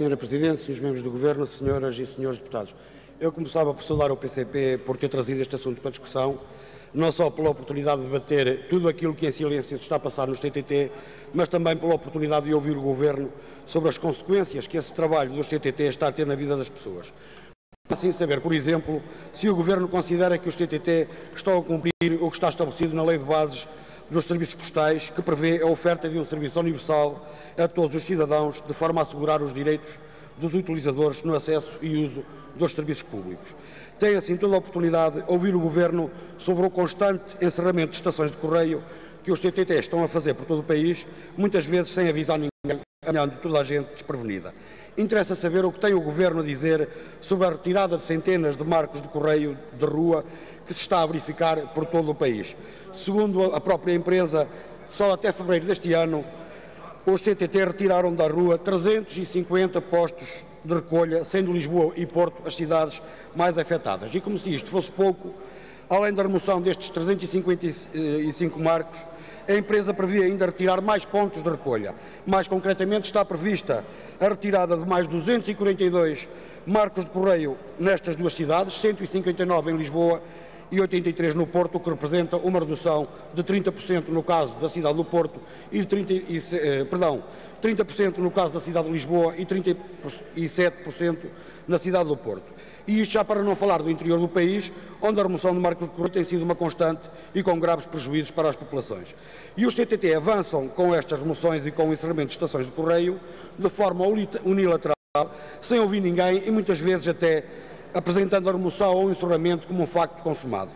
Sra. Presidente, Srs. Membros do Governo, Senhoras e Senhores Deputados. Eu começava por saudar o PCP por ter trazido este assunto para discussão, não só pela oportunidade de debater tudo aquilo que em silêncio se está a passar nos TTT, mas também pela oportunidade de ouvir o Governo sobre as consequências que esse trabalho dos TTT está a ter na vida das pessoas. Assim saber, por exemplo, se o Governo considera que os TTT estão a cumprir o que está estabelecido na Lei de Bases dos Serviços Postais, que prevê a oferta de um serviço universal a todos os cidadãos, de forma a assegurar os direitos dos utilizadores no acesso e uso dos serviços públicos. Tem, assim, toda a oportunidade de ouvir o Governo sobre o constante encerramento de estações de correio que os TTT estão a fazer por todo o país, muitas vezes sem avisar ninguém, apanhando toda a gente desprevenida. Interessa saber o que tem o Governo a dizer sobre a retirada de centenas de marcos de correio de rua que se está a verificar por todo o país. Segundo a própria empresa, só até fevereiro deste ano, os TTT retiraram da rua 350 postos de recolha, sendo Lisboa e Porto as cidades mais afetadas. E como se isto fosse pouco, além da remoção destes 355 marcos, a empresa prevê ainda retirar mais pontos de recolha. Mais concretamente, está prevista a retirada de mais 242 marcos de correio nestas duas cidades, 159 em Lisboa e 83 no Porto, o que representa uma redução de 30% no caso da cidade do Porto e 30% no caso da cidade de Lisboa e 37% na cidade do Porto. E isto já para não falar do interior do país, onde a remoção de marcos de correio tem sido uma constante e com graves prejuízos para as populações. E os TTT avançam com estas remoções e com o encerramento de estações de correio de forma unilateral, sem ouvir ninguém e muitas vezes até apresentando a remoção ou o encerramento como um facto consumado,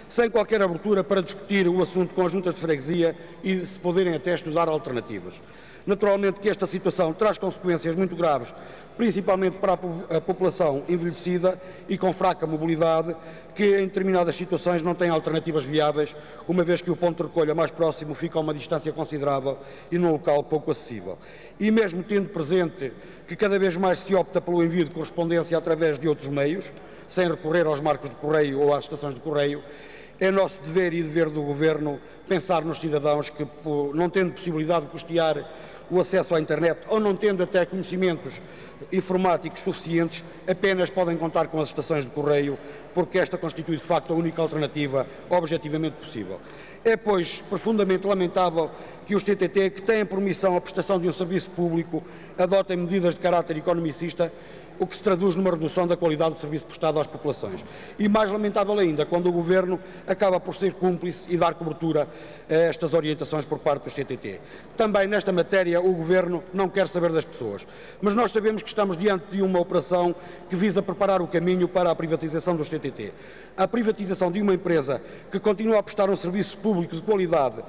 sem qualquer abertura para discutir o assunto com as juntas de freguesia e de se poderem até estudar alternativas. Naturalmente que esta situação traz consequências muito graves, principalmente para a população envelhecida e com fraca mobilidade, que em determinadas situações não tem alternativas viáveis, uma vez que o ponto de recolha mais próximo fica a uma distância considerável e num local pouco acessível. E mesmo tendo presente que cada vez mais se opta pelo envio de correspondência através de outros meios, sem recorrer aos marcos de correio ou às estações de correio, é nosso dever e dever do Governo pensar nos cidadãos que, não tendo possibilidade de custear o acesso à internet ou não tendo até conhecimentos informáticos suficientes, apenas podem contar com as estações de correio, porque esta constitui de facto a única alternativa objetivamente possível. É, pois, profundamente lamentável que os TTT, que têm por missão a prestação de um serviço público, adotem medidas de caráter economicista, o que se traduz numa redução da qualidade do serviço prestado às populações. E mais lamentável ainda, quando o Governo acaba por ser cúmplice e dar cobertura a estas orientações por parte dos TTT. Também nesta matéria o Governo não quer saber das pessoas, mas nós sabemos que estamos diante de uma operação que visa preparar o caminho para a privatização dos TTT. A privatização de uma empresa que continua a prestar um serviço público de qualidade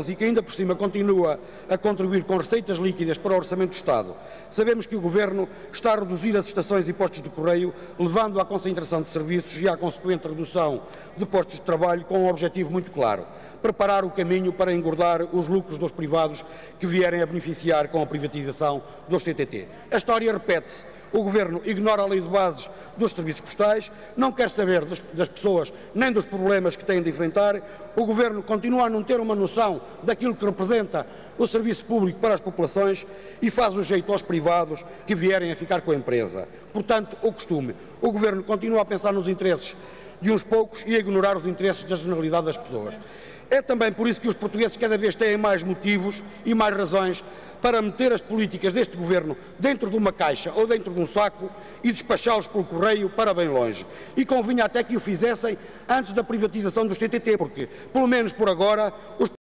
e que ainda por cima continua a contribuir com receitas líquidas para o Orçamento do Estado. Sabemos que o Governo está a reduzir as estações e postos de correio, levando à concentração de serviços e à consequente redução de postos de trabalho, com um objetivo muito claro: preparar o caminho para engordar os lucros dos privados que vierem a beneficiar com a privatização dos TTT. A história repete-se. O Governo ignora a Lei de Bases dos Serviços Postais, não quer saber das pessoas nem dos problemas que têm de enfrentar. O Governo continua a não ter uma noção daquilo que representa o serviço público para as populações e faz o jeito aos privados que vierem a ficar com a empresa. Portanto, o costume. O Governo continua a pensar nos interesses de uns poucos e a ignorar os interesses da generalidade das pessoas. É também por isso que os portugueses cada vez têm mais motivos e mais razões para meter as políticas deste Governo dentro de uma caixa ou dentro de um saco e despachá-los pelo correio para bem longe. E convinha até que o fizessem antes da privatização dos TTT, porque, pelo menos por agora, os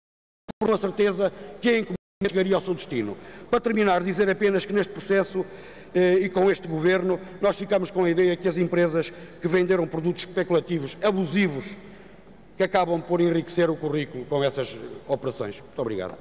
por a certeza que a encomenda chegaria ao seu destino. Para terminar, dizer apenas que neste processo e com este Governo, nós ficamos com a ideia que as empresas que venderam produtos especulativos, abusivos, que acabam por enriquecer o currículo com essas operações. Muito obrigado.